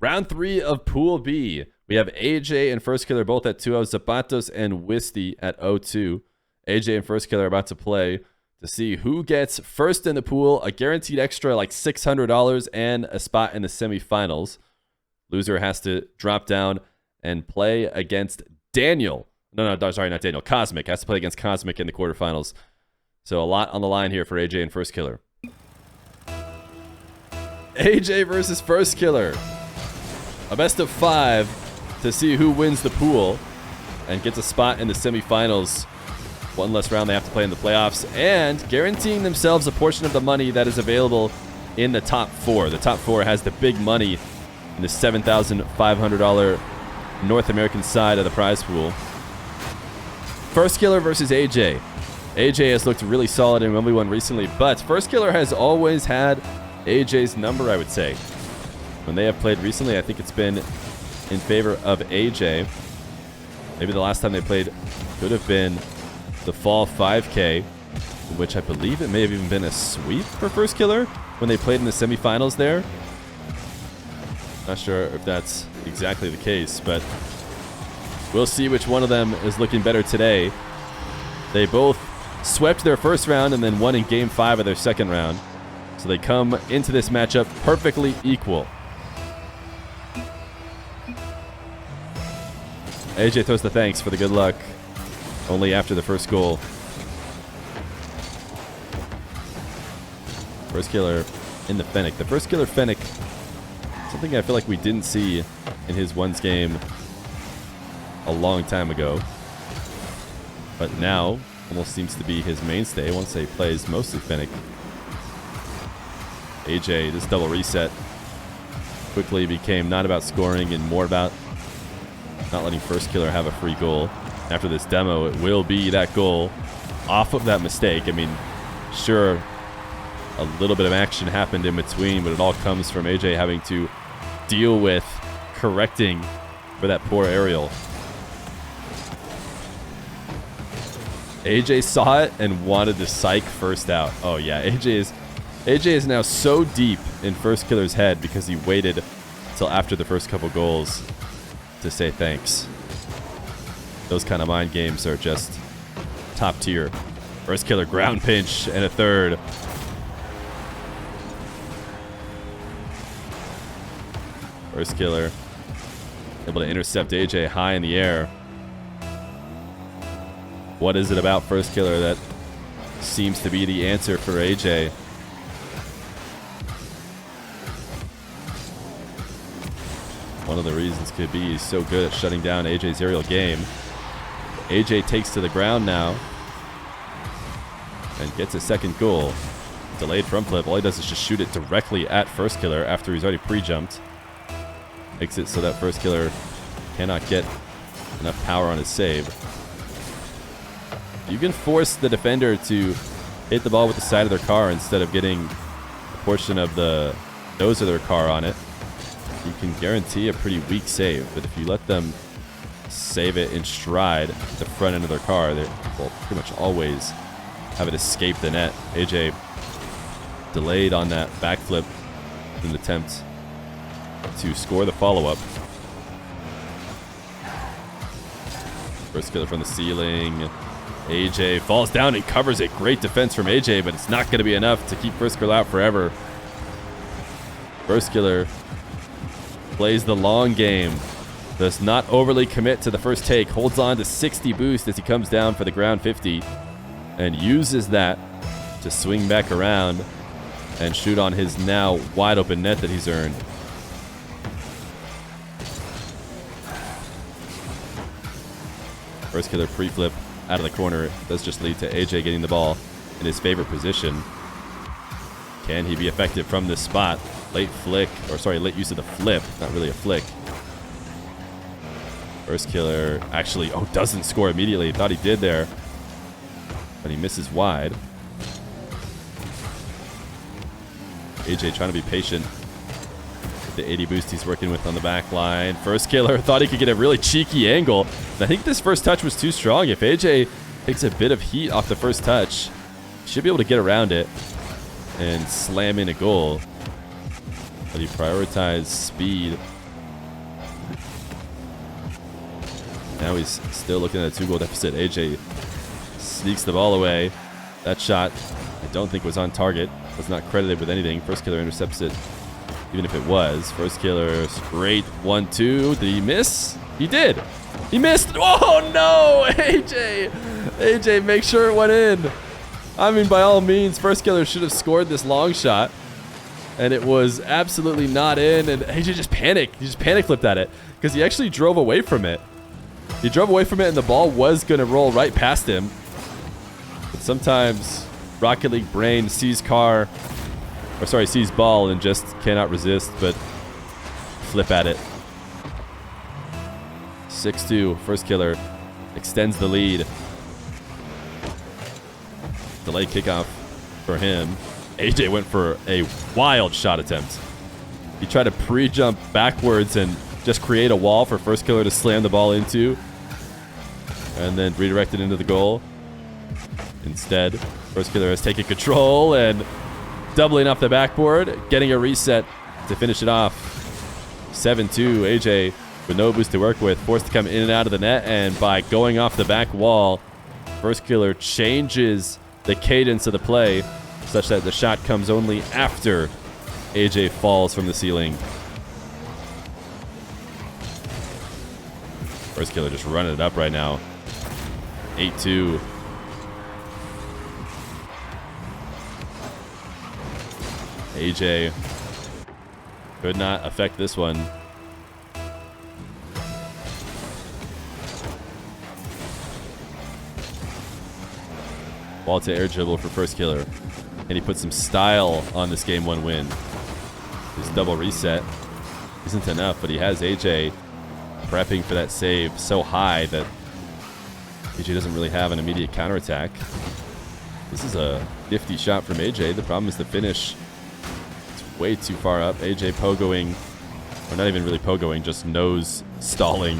Round 3 of Pool B. We have AJ and Firstkiller both at 2-0, Zapatos and Wisty at 0-2. AJ and Firstkiller are about to play to see who gets first in the pool, a guaranteed extra like $600 and a spot in the semifinals. Loser has to drop down and play against Daniel. No, sorry, not Daniel. Cosmic has to play against Cosmic in the quarterfinals. So a lot on the line here for AJ and Firstkiller. AJ versus Firstkiller. A best of 5 to see who wins the pool and gets a spot in the semifinals. One less round they have to play in the playoffs, and guaranteeing themselves a portion of the money that is available in the top 4. The top 4 has the big money in the $7,500 North American side of the prize pool. Firstkiller versus AJ. AJ has looked really solid in 1v1 recently, but Firstkiller has always had AJ's number, I would say. When they have played recently, I think it's been in favor of AJ. Maybe the last time they played could have been the Fall 5K, which I believe it may have even been a sweep for Firstkiller when they played in the semifinals there. Not sure if that's exactly the case, but we'll see which one of them is looking better today. They both swept their first round and then won in Game 5 of their second round. So they come into this matchup perfectly equal. AJ throws the thanks for the good luck only after the first goal. Firstkiller in the Fennec. The Firstkiller Fennec, something I feel like we didn't see in his ones game a long time ago. But now almost seems to be his mainstay once he plays mostly Fennec. AJ, this double reset quickly became not about scoring and more about not letting Firstkiller have a free goal. After this demo, it will be that goal off of that mistake. I mean, sure, a little bit of action happened in between, but it all comes from AJ having to deal with correcting for that poor aerial. AJ saw it and wanted to psych first out. Oh yeah, AJ is now so deep in Firstkiller's head because he waited until after the first couple goals to say thanks. Those kind of mind games are just top tier. Firstkiller ground pinch and a third. Firstkiller able to intercept AJ high in the air. What is it about Firstkiller that seems to be the answer for AJ? One of the reasons could be he's so good at shutting down AJ's aerial game. AJ takes to the ground now and gets a second goal. Delayed front flip. All he does is just shoot it directly at Firstkiller after he's already pre-jumped. Makes it so that Firstkiller cannot get enough power on his save. You can force the defender to hit the ball with the side of their car instead of getting a portion of the nose of their car on it. You can guarantee a pretty weak save, but if you let them save it in stride at the front end of their car, they will pretty much always have it escape the net. AJ delayed on that backflip in an attempt to score the follow-up. Firstkiller from the ceiling. AJ falls down and covers it. Great defense from AJ, but it's not going to be enough to keep Firstkiller out forever. Firstkiller plays the long game. Does not overly commit to the first take. Holds on to 60 boost as he comes down for the ground 50. And uses that to swing back around and shoot on his now wide open net that he's earned. Firstkiller pre-flip out of the corner. It does just lead to AJ getting the ball in his favorite position. Can he be effective from this spot? Late flick, or sorry, late use of the flip. Not really a flick. Firstkiller actually, doesn't score immediately. Thought he did there, but he misses wide. AJ trying to be patient with the 80 boost he's working with on the back line. Firstkiller thought he could get a really cheeky angle. And I think this first touch was too strong. If AJ takes a bit of heat off the first touch, he should be able to get around it and slam in a goal. But he prioritized speed Now he's still looking at a 2-goal deficit. AJ sneaks the ball away. That shot, I don't think was on target. Was not credited with anything. Firstkiller intercepts it, even if it was. Firstkiller, straight 1-2. Did he miss? He did. He missed. Oh, no, AJ. AJ, make sure it went in. I mean, by all means, Firstkiller should have scored this long shot. And it was absolutely not in. And AJ just panicked. He just panic flipped at it because he actually drove away from it. He drove away from it, and the ball was going to roll right past him. But sometimes Rocket League brain sees sees ball and just cannot resist but flip at it. 6-2. Firstkiller extends the lead. Delayed kickoff for him. AJ went for a wild shot attempt. He tried to pre-jump backwards and just create a wall for Firstkiller to slam the ball into, and then redirect it into the goal. Instead, Firstkiller has taken control and doubling off the backboard, getting a reset to finish it off. 7-2. AJ with no boost to work with, forced to come in and out of the net, and by going off the back wall, Firstkiller changes the cadence of the play such that the shot comes only after AJ falls from the ceiling. Firstkiller just running it up right now. 8-2. AJ could not affect this one. Ball to air dribble for Firstkiller. And he put some style on this game 1 win. His double reset isn't enough, but he has AJ prepping for that save so high that AJ doesn't really have an immediate counterattack. This is a nifty shot from AJ. The problem is the finish. It's way too far up. AJ pogoing, or not even really pogoing, just nose stalling.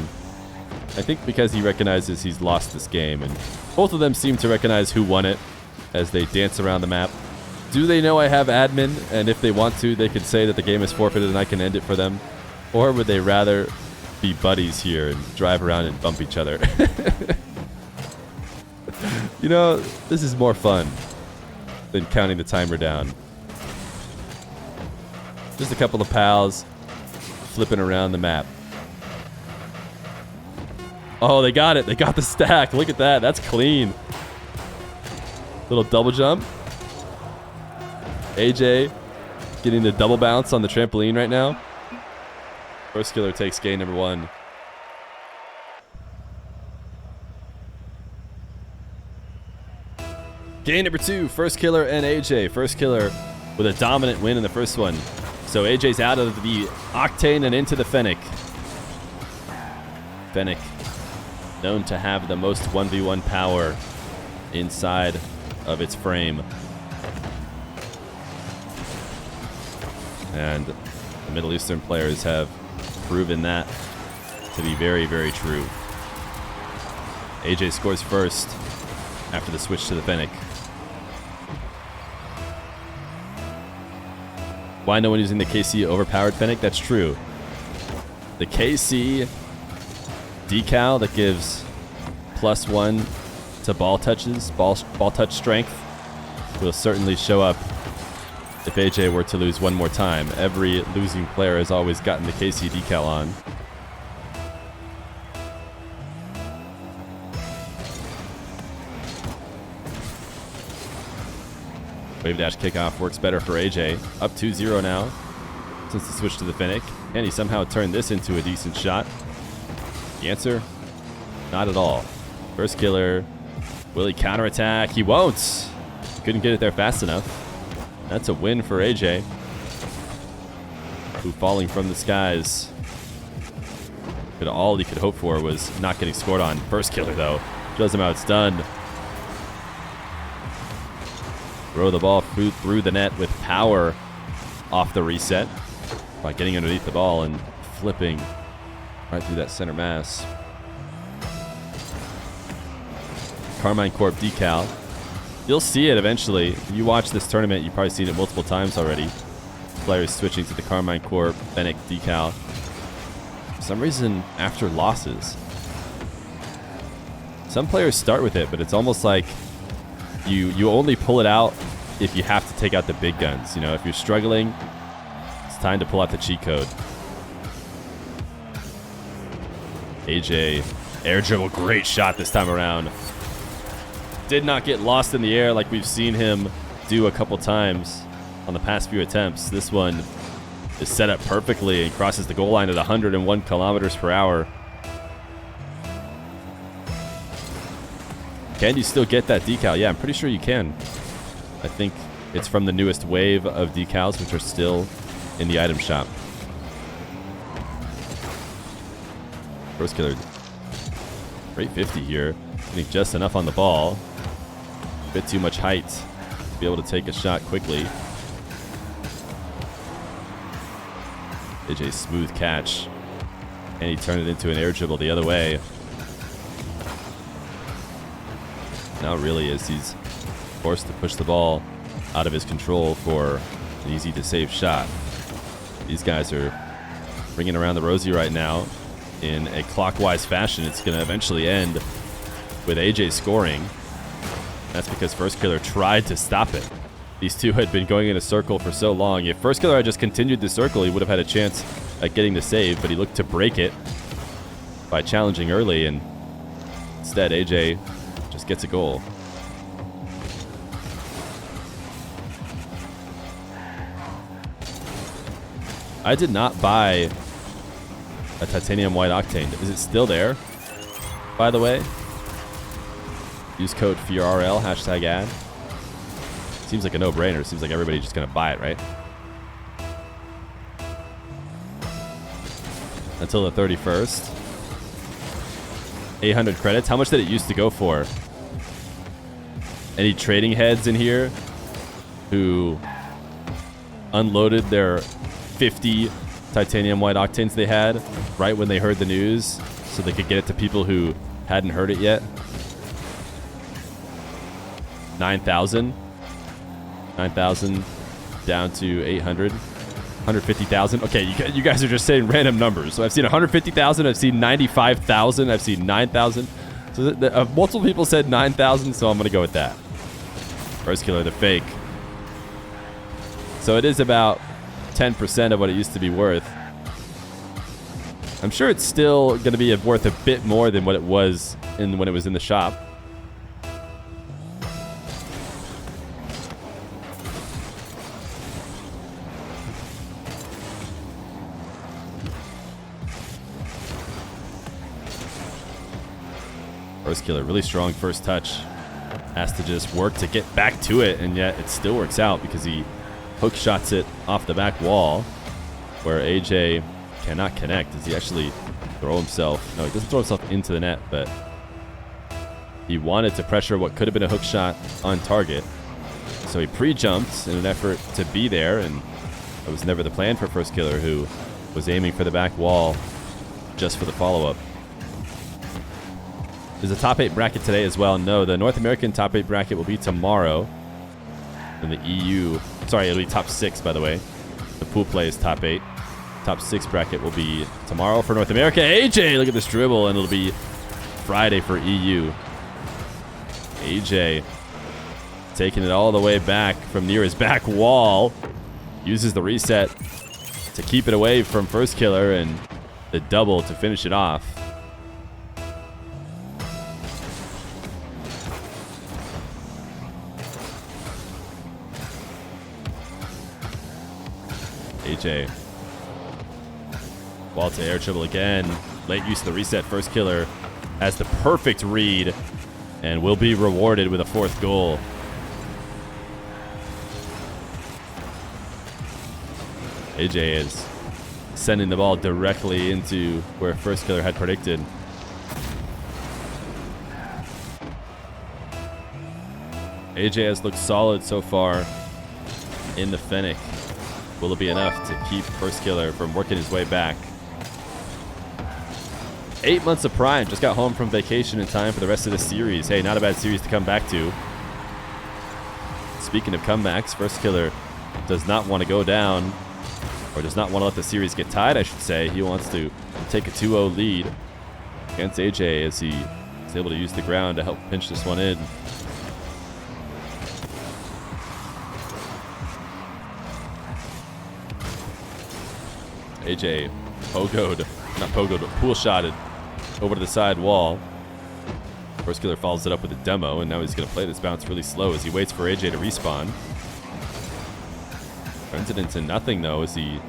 I think because he recognizes he's lost this game, and both of them seem to recognize who won it as they dance around the map. Do they know I have admin, and if they want to, they could say that the game is forfeited and I can end it for them? Or would they rather be buddies here and drive around and bump each other? You know, this is more fun than counting the timer down. Just a couple of pals flipping around the map. Oh, they got it. They got the stack. Look at that. That's clean. Little double jump. AJ getting the double bounce on the trampoline right now. Firstkiller takes game number 1. Game number 2, Firstkiller and AJ. Firstkiller with a dominant win in the first one. So AJ's out of the Octane and into the Fennec. Fennec, known to have the most 1v1 power inside of its frame. And the Middle Eastern players have proven that to be very, very true. AJ scores first after the switch to the Fennec. Why no one using the KC overpowered Fennec? That's true. The KC decal that gives +1 to ball touches, ball touch strength, will certainly show up if AJ were to lose one more time. Every losing player has always gotten the KC decal on. Wave dash kickoff works better for AJ. Up 2-0 now since the switch to the Fennec. And he somehow turned this into a decent shot. The answer? Not at all. Firstkiller. Will he counterattack? He won't. He couldn't get it there fast enough. That's a win for AJ, who falling from the skies. All he could hope for was not getting scored on. Firstkiller, though, shows him how it's done. Throw the ball through the net with power off the reset by getting underneath the ball and flipping right through that center mass. Carmine Corp decal. You'll see it eventually. If you watch this tournament, you've probably seen it multiple times already. Players switching to the Carmine Corp Fennec decal. For some reason, after losses, Some players start with it, but it's almost like you only pull it out if you have to take out the big guns. You know, if you're struggling, it's time to pull out the cheat code. AJ, air dribble, great shot this time around. Did not get lost in the air like we've seen him do a couple times on the past few attempts. This one is set up perfectly and crosses the goal line at 101 kilometers per hour. Can you still get that decal? Yeah, I'm pretty sure you can. I think it's from the newest wave of decals, which are still in the item shop. Firstkiller, great 50 here. Getting just enough on the ball. A bit too much height to be able to take a shot quickly. AJ, smooth catch. And he turned it into an air dribble the other way. Now really is he's forced to push the ball out of his control for an easy to save shot. These guys are bringing around the rosy right now in a clockwise fashion. It's going to eventually end with AJ scoring. That's because Firstkiller tried to stop it. These two had been going in a circle for so long. If Firstkiller had just continued the circle, he would have had a chance at getting the save, but he looked to break it by challenging early, and instead AJ just gets a goal. I did not buy a titanium white octane. Is it still there, by the way? Use code FeerRL, hashtag ad. Seems like a no-brainer. Seems like everybody's just going to buy it, right? Until the 31st. 800 credits. How much did it used to go for? Any trading heads in here who unloaded their 50 titanium white octanes they had right when they heard the news so they could get it to people who hadn't heard it yet? 9,000. 9,000 down to 800. 150,000. Okay, you guys are just saying random numbers. So I've seen 150,000. I've seen 95,000. I've seen 9,000. So multiple people said 9,000, so I'm going to go with that. Firstkiller, the fake. So it is about 10% of what it used to be worth. I'm sure it's still going to be worth a bit more than what it was when it was in the shop. Firstkiller, really strong first touch. Has to just work to get back to it, and yet it still works out because he hook shots it off the back wall where AJ cannot connect. Does he actually throw himself? No, he doesn't throw himself into the net, but he wanted to pressure what could have been a hook shot on target. So he pre-jumped in an effort to be there, and that was never the plan for Firstkiller, who was aiming for the back wall just for the follow-up. There's a top 8 bracket today as well. No, the North American top 8 bracket will be tomorrow. And the EU, sorry, it'll be top 6, by the way. The pool play is top 8. Top 6 bracket will be tomorrow for North America. AJ, look at this dribble, and it'll be Friday for EU. AJ taking it all the way back from near his back wall. Uses the reset to keep it away from Firstkiller, and the double to finish it off. AJ. Ball to air dribble again. Late use of the reset. Firstkiller has the perfect read and will be rewarded with a 4th goal. AJ is sending the ball directly into where Firstkiller had predicted. AJ has looked solid so far in the Fennec. Will it be enough to keep Firstkiller from working his way back? 8 months of prime. Just got home from vacation in time for the rest of the series. Hey, not a bad series to come back to. Speaking of comebacks, Firstkiller does not want to go down, or does not want to let the series get tied, I should say. He wants to take a 2-0 lead against AJ as he He's able to use the ground to help pinch this one in. AJ pogoed, not pogoed, but pool shotted over to the side wall. Firstkiller follows it up with a demo, and now he's going to play this bounce really slow as he waits for AJ to respawn. Turns it into nothing, though, as he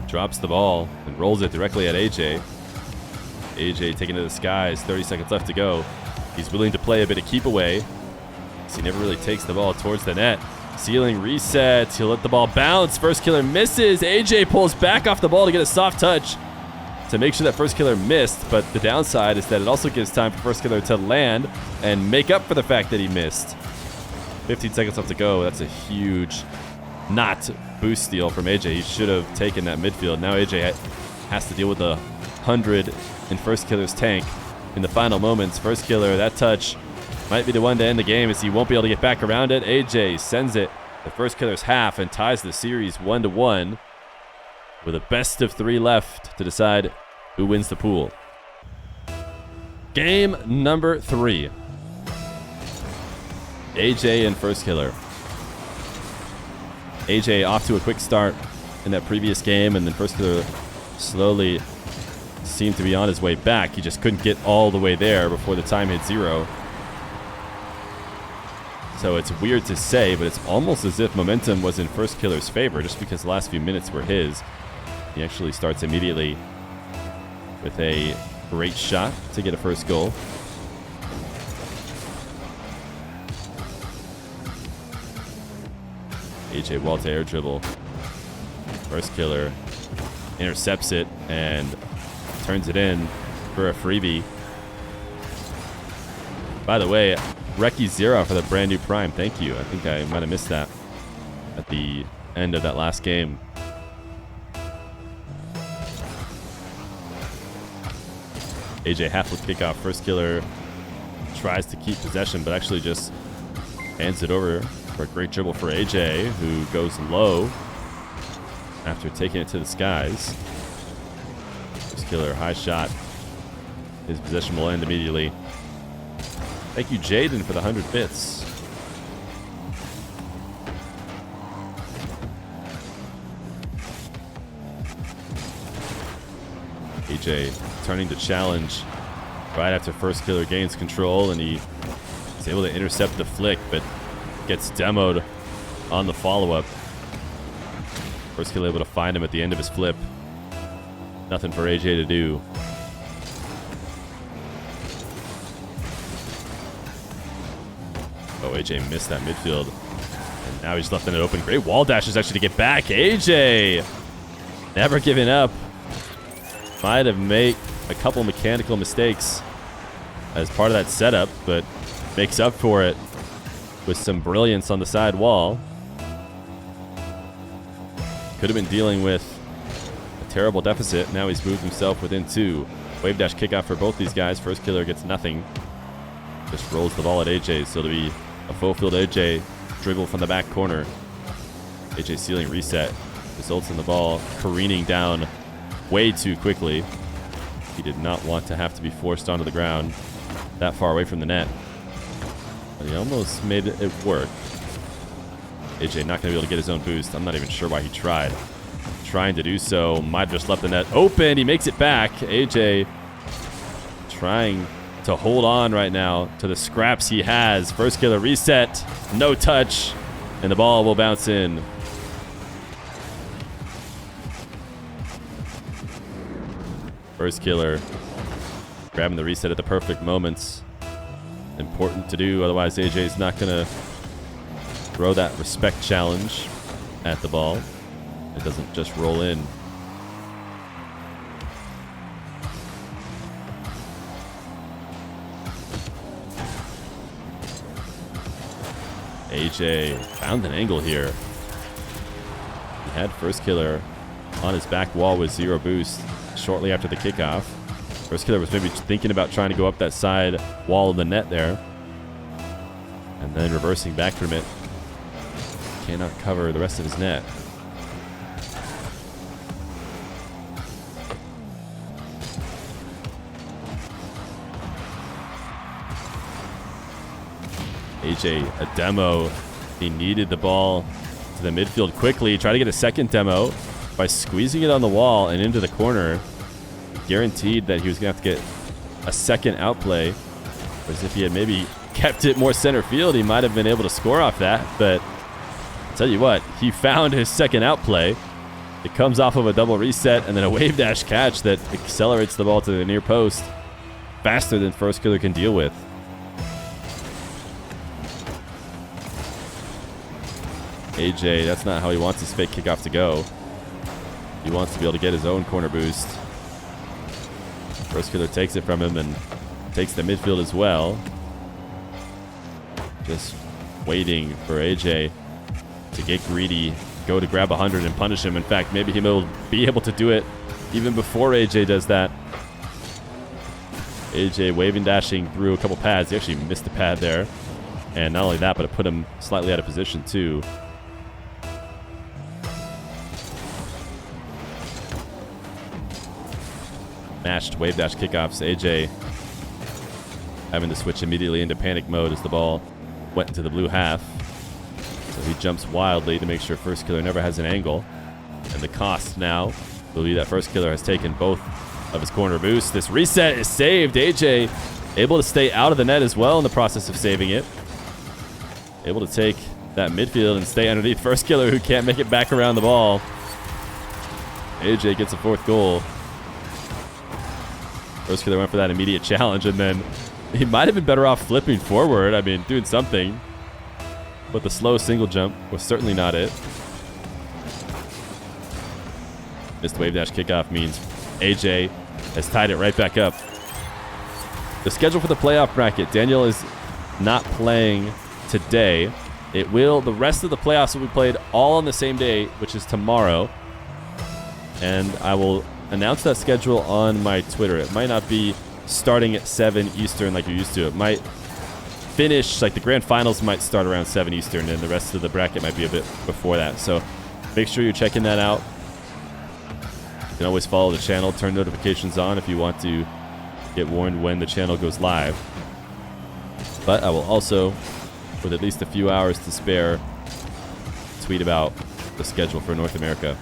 drops the ball and rolls it directly at AJ. AJ taking to the skies, 30 seconds left to go. He's willing to play a bit of keep away, as he never really takes the ball towards the net. Ceiling resets, he'll let the ball bounce. Firstkiller misses. AJ pulls back off the ball to get a soft touch to make sure that Firstkiller missed, but the downside is that it also gives time for Firstkiller to land and make up for the fact that he missed. 15 seconds left to go. That's a huge not boost steal from AJ. He should have taken that midfield. Now AJ has to deal with the 100 in Firstkiller's tank in the final moments. Firstkiller, that touch might be the one to end the game, as he won't be able to get back around it. AJ sends it to Firstkiller's half and ties the series 1-1 with a best of 3 left to decide who wins the pool. Game number 3. AJ and Firstkiller. AJ off to a quick start in that previous game, and then Firstkiller slowly seemed to be on his way back. He just couldn't get all the way there before the time hit 0. So it's weird to say, but it's almost as if momentum was in Firstkiller's favor, just because the last few minutes were his. He actually starts immediately with a great shot to get a first goal. AJ wall to air dribble. Firstkiller intercepts it and turns it in for a freebie. By the way, Reki Zero for the brand new Prime. Thank you. I think I might have missed that at the end of that last game. AJ half-flip kickoff. Firstkiller tries to keep possession, but actually just hands it over for a great dribble for AJ, who goes low after taking it to the skies. Firstkiller, high shot. His possession will end immediately. Thank you, Jaden, for the 100 bits. AJ turning to challenge right after Firstkiller gains control, and he is able to intercept the flick, but gets demoed on the follow-up. Firstkiller able to find him at the end of his flip. Nothing for AJ to do. Oh, AJ missed that midfield. And now he's left in it open. Great wall dashes actually to get back. AJ never giving up. Might have made a couple mechanical mistakes as part of that setup, but makes up for it with some brilliance on the side wall. Could have been dealing with a terrible deficit. Now he's moved himself within 2. Wave dash kickoff for both these guys. Firstkiller gets nothing. Just rolls the ball at AJ, so it'll be a full field AJ dribble from the back corner. AJ ceiling reset results in the ball careening down way too quickly. He did not want to have to be forced onto the ground that far away from the net, but he almost made it work. AJ not going to be able to get his own boost. I'm not even sure why he tried. Trying to do so, might have just left the net open. He makes it back. AJ trying to hold on right now to the scraps he has. Firstkiller reset, no touch, and the ball will bounce in. Firstkiller grabbing the reset at the perfect moments. Important to do, otherwise AJ's not going to throw that respect challenge at the ball. It doesn't just roll in. AJ found an angle here. He had Firstkiller on his back wall with 0 boost shortly after the kickoff. Firstkiller was maybe thinking about trying to go up that side wall of the net there, and then reversing back from it. Cannot cover the rest of his net. AJ, a demo. He needed the ball to the midfield quickly. Try to get a second demo by squeezing it on the wall and into the corner. Guaranteed that he was going to have to get a second outplay. Whereas if he had maybe kept it more center field, he might have been able to score off that. But I'll tell you what, he found his second outplay. It comes off of a double reset and then a wave dash catch that accelerates the ball to the near post faster than Firstkiller can deal with. AJ, that's not how he wants his fake kickoff to go. He wants to be able to get his own corner boost. Firstkiller takes it from him and takes the midfield as well. Just waiting for AJ to get greedy, go to grab 100 and punish him. In fact, maybe he will be able to do it even before AJ does that. AJ waving, dashing through a couple pads. He actually missed the pad there. And not only that, but it put him slightly out of position too. Matched wave dash kickoffs. AJ having to switch immediately into panic mode as the ball went into the blue half. So he jumps wildly to make sure Firstkiller never has an angle. And the cost now will be that Firstkiller has taken both of his corner boosts. This reset is saved. AJ able to stay out of the net as well in the process of saving it. Able to take that midfield and stay underneath Firstkiller, who can't make it back around the ball. AJ gets a fourth goal. Firstkiller went for that immediate challenge, and then he might have been better off flipping forward. I mean, doing something. But the slow single jump was certainly not it. Missed wave dash kickoff means AJ has tied it right back up. The schedule for the playoff bracket. Daniel is not playing today. The rest of the playoffs will be played all on the same day, which is tomorrow. And I will announce that schedule on my Twitter. It might not be starting at 7 Eastern like you're used to. It might finish, like the grand finals might start around 7 Eastern, and the rest of the bracket might be a bit before that. So make sure you're checking that out. You can always follow the channel, turn notifications on if you want to get warned when the channel goes live. But I will also, with at least a few hours to spare, tweet about the schedule for North America.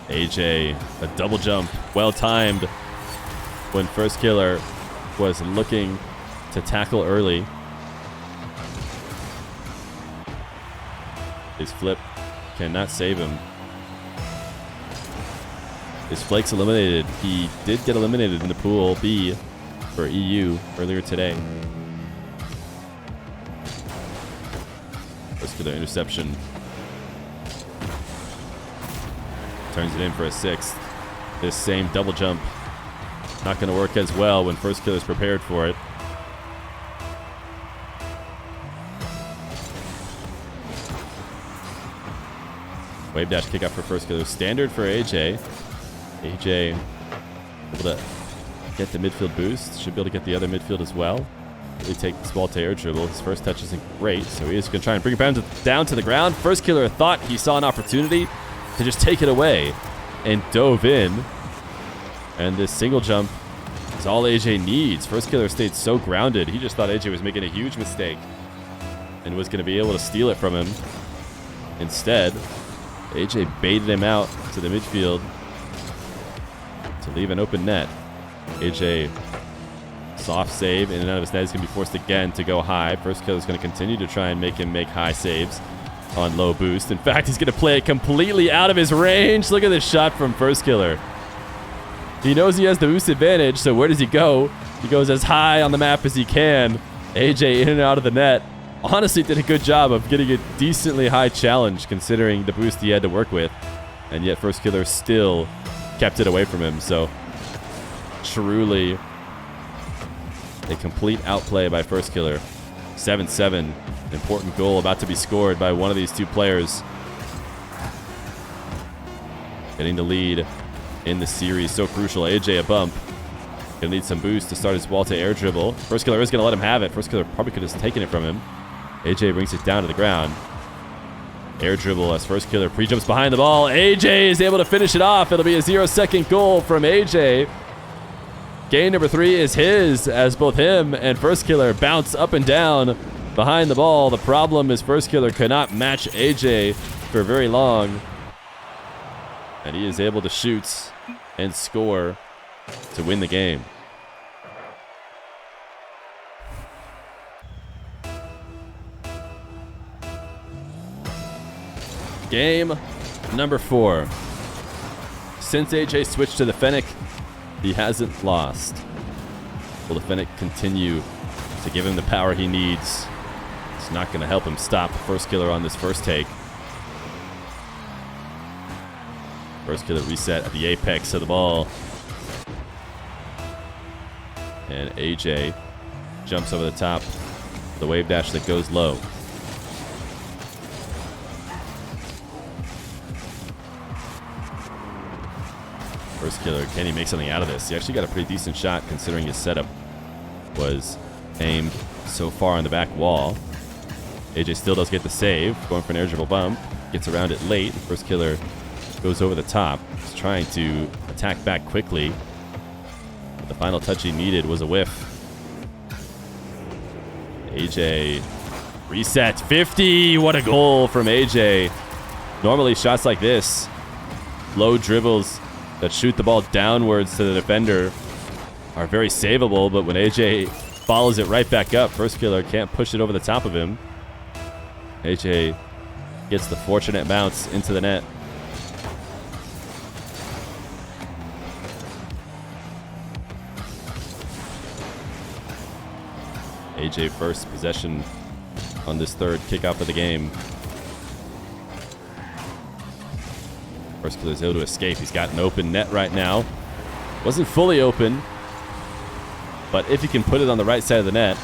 AJ, a double jump, well timed when Firstkiller was looking to tackle early. His flip cannot save him. His flake's eliminated. He did get eliminated in the pool B for EU earlier today. Firstkiller interception. Turns it in for a sixth. This same double jump not going to work as well when Firstkiller is prepared for it. Wave dash kickoff for Firstkiller. Standard for AJ. AJ able to get the midfield boost. Should be able to get the other midfield as well. Really take this ball to air dribble. His first touch isn't great, so he is going to try and bring it down to the ground. Firstkiller thought he saw an opportunity to just take it away and dove in. And this single jump is all AJ needs. Firstkiller stayed so grounded. He just thought AJ was making a huge mistake and was going to be able to steal it from him. Instead, AJ baited him out to the midfield to leave an open net. AJ, soft save in and out of his net. He's going to be forced again to go high. Firstkiller is going to continue to try and make him make high saves on low boost. In fact, he's going to play it completely out of his range. Look at this shot from Firstkiller. He knows he has the boost advantage, so where does he go? He goes as high on the map as he can. AJ in and out of the net. Honestly did a good job of getting a decently high challenge considering the boost he had to work with. And yet Firstkiller still kept it away from him. So truly a complete outplay by Firstkiller. 7-7. Important goal about to be scored by one of these two players. Getting the lead in the series. So crucial. AJ a bump. Gonna need some boost to start his wall to air dribble. Firstkiller is gonna let him have it. Firstkiller probably could have taken it from him. AJ brings it down to the ground. Air dribble as Firstkiller pre-jumps behind the ball. AJ is able to finish it off. It'll be a 0-second goal from AJ. Game number 3 is his, as both him and Firstkiller bounce up and down behind the ball. The problem is Firstkiller could not match AJ for very long. And he is able to shoot and score to win the game. Game number 4. Since AJ switched to the Fennec, he hasn't lost. Will the Fennec continue to give him the power he needs? It's not going to help him stop Firstkiller on this first take. Firstkiller reset at the apex of the ball. And AJ jumps over the top. The wave dash that goes low. Firstkiller, can he make something out of this? He actually got a pretty decent shot considering his setup was aimed so far on the back wall. AJ still does get the save, going for an air dribble bump. Gets around it late. Firstkiller goes over the top. He's trying to attack back quickly. But the final touch he needed was a whiff. AJ reset 50. What a goal from AJ. Normally shots like this, low dribbles that shoot the ball downwards to the defender, are very savable, but when AJ follows it right back up, Firstkiller can't push it over the top of him. AJ gets the fortunate bounce into the net. AJ first possession on this third kickoff of the game. Firstkiller is able to escape. He's got an open net right now. Wasn't fully open, but if he can put it on the right side of the net,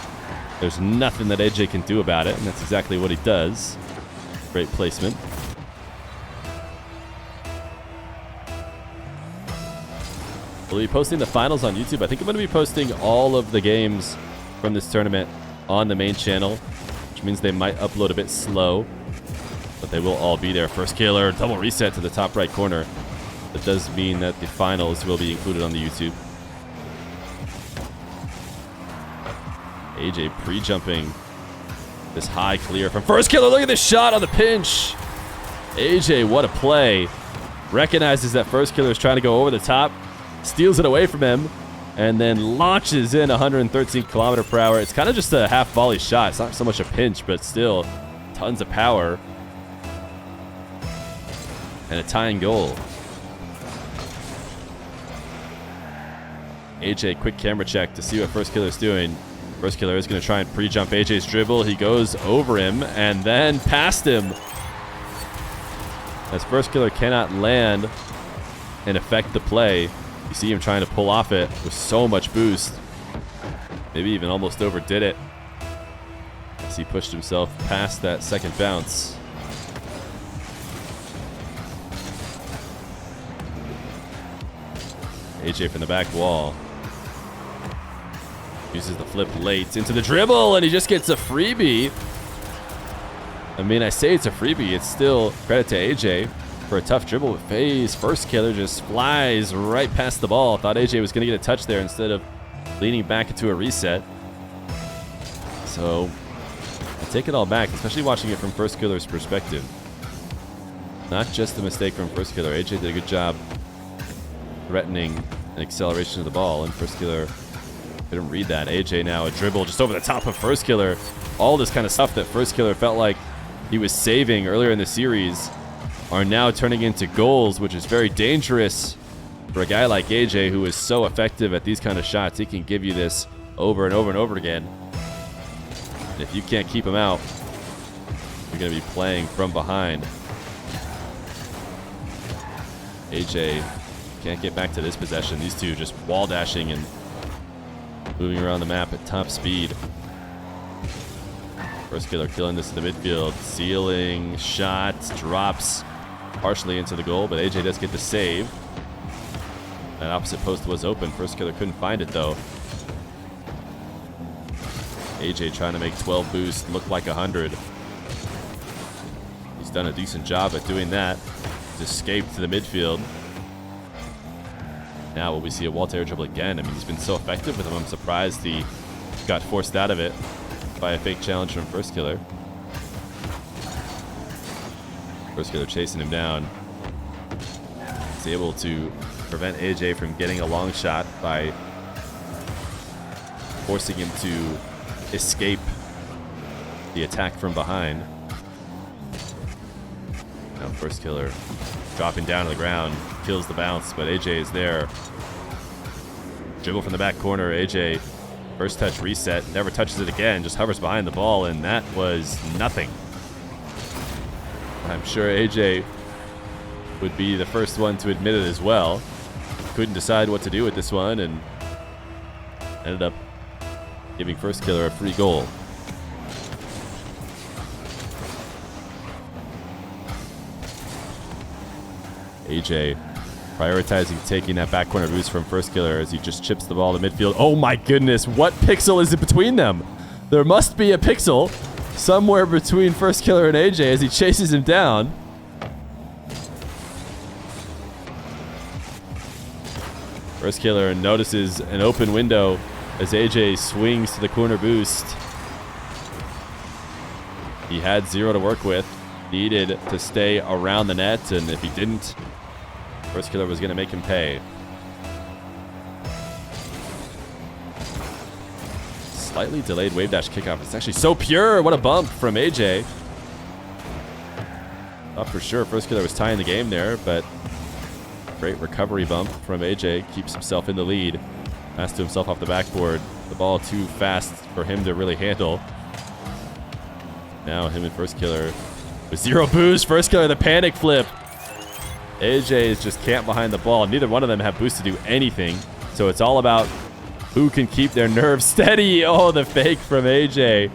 there's nothing that AJ can do about it, and that's exactly what he does. Great placement. We'll be posting the finals on YouTube. I think I'm going to be posting all of the games from this tournament on the main channel, which means they might upload a bit slow, but they will all be there. Firstkiller, double reset to the top right corner. That does mean that the finals will be included on the YouTube. AJ pre-jumping this high clear from Firstkiller. Look at this shot on the pinch. AJ, what a play. Recognizes that Firstkiller is trying to go over the top, steals it away from him, and then launches in 113 km/h. It's kind of just a half volley shot. It's not so much a pinch, but still tons of power. And a tying goal. AJ, quick camera check to see what Firstkiller's doing. Firstkiller is going to try and pre-jump AJ's dribble. He goes over him and then past him. As Firstkiller cannot land and affect the play, you see him trying to pull off it with so much boost. Maybe even almost overdid it as he pushed himself past that second bounce. AJ from the back wall. Uses the flip late into the dribble, and he just gets a freebie. I mean, I say it's a freebie. It's still credit to AJ for a tough dribble with phase. Firstkiller just flies right past the ball. Thought AJ was going to get a touch there instead of leaning back into a reset. So, I take it all back, especially watching it from Firstkiller's perspective. Not just a mistake from Firstkiller. AJ did a good job threatening an acceleration of the ball, and Firstkiller couldn't read that. AJ now a dribble just over the top of Firstkiller. All this kind of stuff that Firstkiller felt like he was saving earlier in the series are now turning into goals, which is very dangerous for a guy like AJ, who is so effective at these kind of shots. He can give you this over and over and over again. And if you can't keep him out, you're going to be playing from behind. AJ can't get back to this possession. These two just wall dashing and moving around the map at top speed. Firstkiller killing this in the midfield. Sealing, shot, drops partially into the goal, but AJ does get the save. That opposite post was open. Firstkiller couldn't find it, though. AJ trying to make 12 boost look like 100. He's done a decent job at doing that. He's escaped to the midfield. Now will we see a wall to air dribble again? I mean, he's been so effective with him. I'm surprised he got forced out of it by a fake challenge from Firstkiller. Firstkiller chasing him down. He's able to prevent AJ from getting a long shot by forcing him to escape the attack from behind. Now Firstkiller dropping down to the ground, kills the bounce, but AJ is there. Dribble from the back corner, AJ, first touch reset, never touches it again, just hovers behind the ball, and that was nothing. I'm sure AJ would be the first one to admit it as well. Couldn't decide what to do with this one, and ended up giving Firstkiller a free goal. AJ prioritizing taking that back corner boost from Firstkiller as he just chips the ball to midfield. Oh my goodness, what pixel is it between them? There must be a pixel somewhere between Firstkiller and AJ as he chases him down. Firstkiller notices an open window as AJ swings to the corner boost. He had 0 to work with, needed to stay around the net, and if he didn't, Firstkiller was going to make him pay. Slightly delayed wave dash kickoff. It's actually so pure. What a bump from AJ. Thought for sure Firstkiller was tying the game there, but great recovery bump from AJ. Keeps himself in the lead. Pass to himself off the backboard. The ball too fast for him to really handle. Now him and Firstkiller with 0 boost. Firstkiller the panic flip. AJ is just camped behind the ball. Neither one of them have boost to do anything. So it's all about who can keep their nerves steady. Oh, the fake from AJ.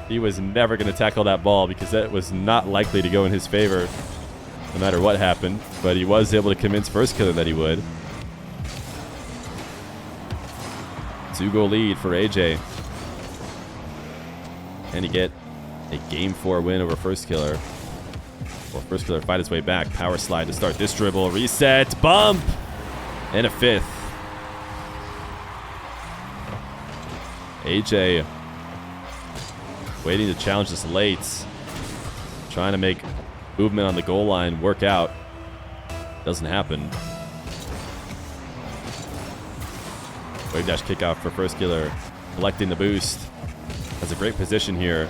He was never going to tackle that ball because that was not likely to go in his favor no matter what happened. But he was able to convince Firstkiller that he would. 2-goal lead for AJ. And he get a Game 4 win over Firstkiller. Well, Firstkiller fight his way back. Power slide to start this dribble. Reset. Bump. And a 5th. AJ waiting to challenge this late. Trying to make movement on the goal line work out. Doesn't happen. Wave dash kickoff for Firstkiller. Collecting the boost. Has a great position here.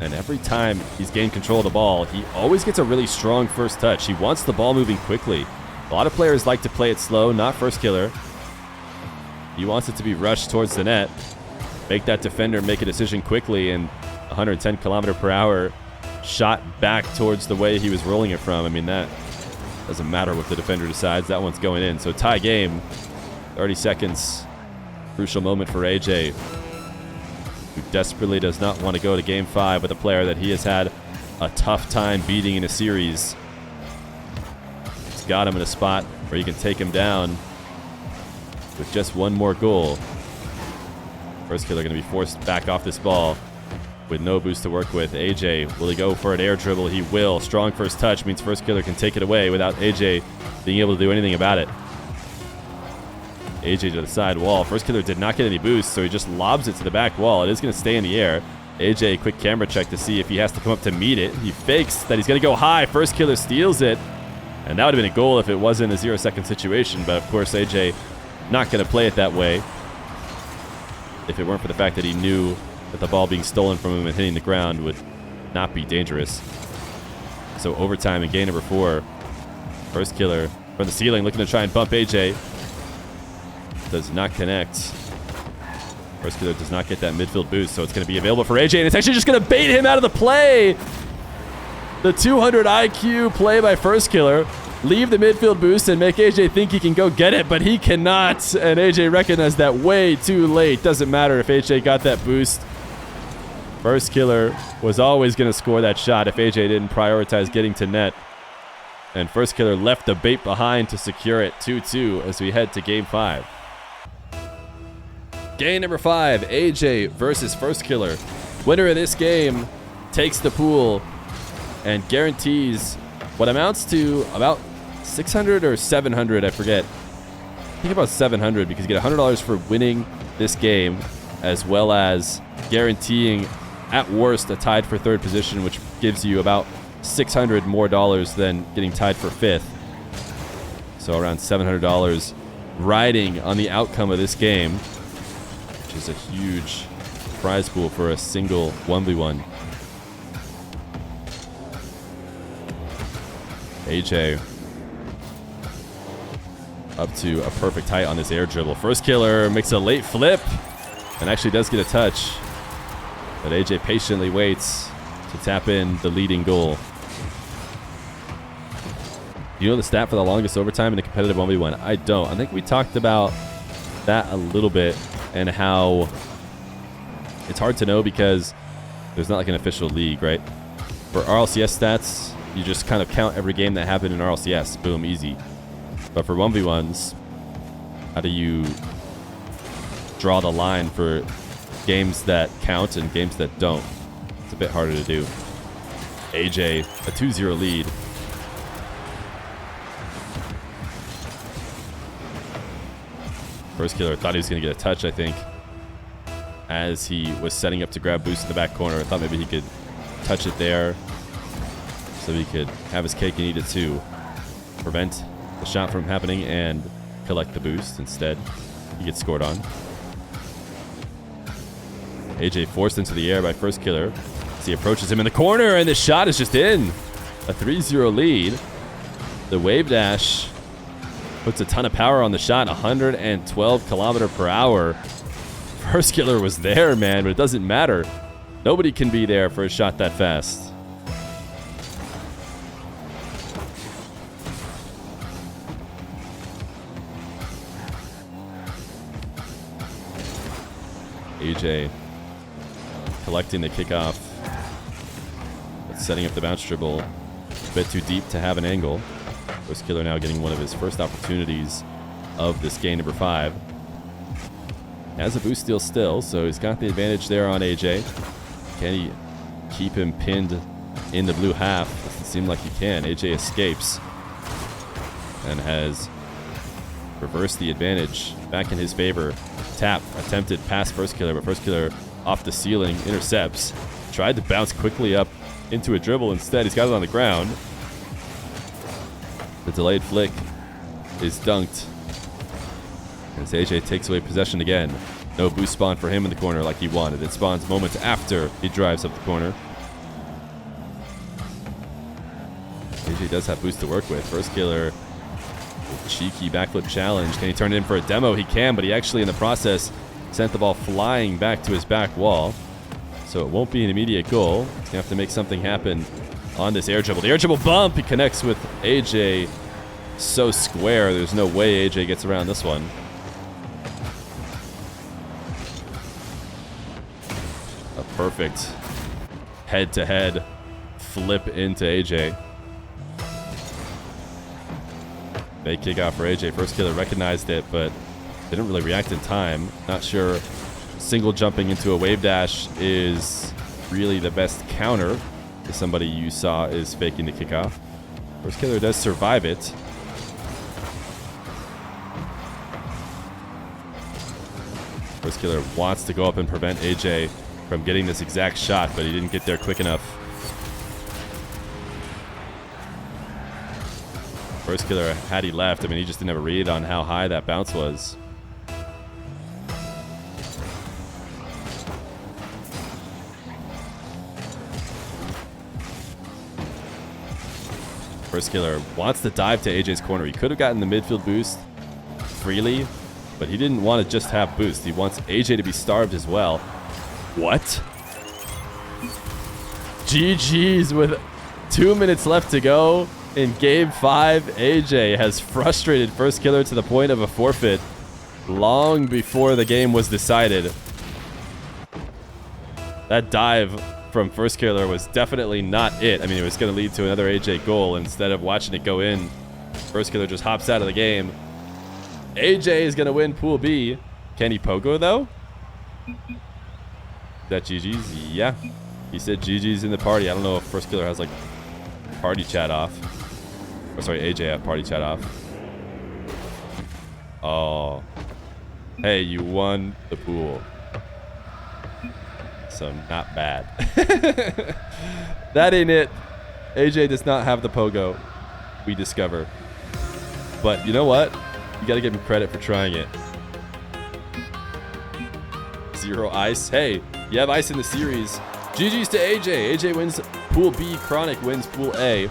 And every time he's gained control of the ball, he always gets a really strong first touch. He wants the ball moving quickly. A lot of players like to play it slow, not Firstkiller. He wants it to be rushed towards the net. Make that defender make a decision quickly, and 110 km/h shot back towards the way he was rolling it from. I mean, that doesn't matter what the defender decides. That one's going in. So tie game. 30 seconds. Crucial moment for AJ, who desperately does not want to go to Game 5 with a player that he has had a tough time beating in a series. He's got him in a spot where he can take him down with just one more goal. Firstkiller going to be forced back off this ball with no boost to work with. AJ, will he go for an air dribble? He will. Strong first touch means Firstkiller can take it away without AJ being able to do anything about it. AJ to the side wall. Firstkiller did not get any boost, so he just lobs it to the back wall. It is going to stay in the air. AJ, quick camera check to see if he has to come up to meet it. He fakes that he's going to go high. Firstkiller steals it. And that would have been a goal if it wasn't a 0-second situation. But, of course, AJ not going to play it that way if it weren't for the fact that he knew that the ball being stolen from him and hitting the ground would not be dangerous. So, overtime in game number 4. Firstkiller from the ceiling looking to try and bump AJ. Does not connect. Firstkiller does not get that midfield boost, so it's going to be available for AJ, and it's actually just going to bait him out of the play. The 200 IQ play by Firstkiller. Leave the midfield boost and make AJ think he can go get it, but he cannot, and AJ recognized that way too late. Doesn't matter if AJ got that boost. Firstkiller was always going to score that shot if AJ didn't prioritize getting to net. And Firstkiller left the bait behind to secure it. 2-2 as we head to Game 5. Game number 5, AJ versus Firstkiller. Winner of this game takes the pool and guarantees what amounts to about 600 or 700, I forget. I think about 700 because you get $100 for winning this game, as well as guaranteeing, at worst, a tied for third position, which gives you about $600 more than getting tied for fifth. So around $700 riding on the outcome of this game, which is a huge prize pool for a single 1v1. AJ up to a perfect height on this air dribble. Firstkiller makes a late flip and actually does get a touch. But AJ patiently waits to tap in the leading goal. Do you know the stat for the longest overtime in a competitive 1v1? I don't. I think we talked about that a little bit and how it's hard to know because there's not like an official league, right? For RLCS stats, you just kind of count every game that happened in RLCS. Boom, easy. But for 1v1s, how do you draw the line for games that count and games that don't? It's a bit harder to do. AJ, a 2-0 lead. Firstkiller thought he was going to get a touch, I think, as he was setting up to grab boost in the back corner. I thought maybe he could touch it there so he could have his cake and eat it too. Prevent the shot from happening and collect the boost. Instead, he gets scored on. AJ forced into the air by Firstkiller as he approaches him in the corner, and the shot is just in. A 3-0 lead. The wave dash puts a ton of power on the shot, 112 km/h. Firstkiller was there, man, but it doesn't matter. Nobody can be there for a shot that fast. AJ collecting the kickoff, but setting up the bounce dribble a bit too deep to have an angle. Firstkiller now getting one of his first opportunities of this game, number 5. Has a boost steal still, so he's got the advantage there on AJ. Can he keep him pinned in the blue half? Doesn't seem like he can. AJ escapes and has reversed the advantage back in his favor. Tap attempted past Firstkiller, but Firstkiller off the ceiling intercepts. Tried to bounce quickly up into a dribble. Instead, he's got it on the ground. The delayed flick is dunked as AJ takes away possession again. No boost spawn for him in the corner like he wanted. It spawns moments after he drives up the corner. AJ does have boost to work with. Firstkiller, cheeky backflip challenge. Can he turn it in for a demo? He can, but he actually in the process sent the ball flying back to his back wall. So it won't be an immediate goal. He's going to have to make something happen on this air dribble. The air dribble bump. He connects with AJ so square. There's no way AJ gets around this one. A perfect head-to-head flip into AJ. Big kick out for AJ. Firstkiller recognized it, but didn't really react in time. Not sure single jumping into a wave dash is really the best counter to somebody you saw is faking the kickoff. Firstkiller does survive it. Firstkiller wants to go up and prevent AJ from getting this exact shot, but he didn't get there quick enough. Firstkiller, had he left, I mean, he just didn't have a read on how high that bounce was. Firstkiller wants to dive to AJ's corner. He could have gotten the midfield boost freely, but he didn't want to just have boost. He wants AJ to be starved as well. What? GG's with 2 minutes left to go. In Game 5, AJ has frustrated Firstkiller to the point of a forfeit long before the game was decided. That dive from Firstkiller was definitely not it. I mean, it was going to lead to another AJ goal. Instead of watching it go in, Firstkiller just hops out of the game. AJ is going to win Pool B. Can he pogo, though? Is that GG's? Yeah. He said GG's in the party. I don't know if Firstkiller has, like, party chat off. Or sorry, AJ have party chat off. Oh. Hey, you won the pool. So not bad. That ain't it. AJ does not have the pogo, we discover. But you know what? You gotta give him credit for trying it. 0 ice. Hey, you have ice in the series. GG's to AJ. AJ wins Pool B. Chronic wins Pool A.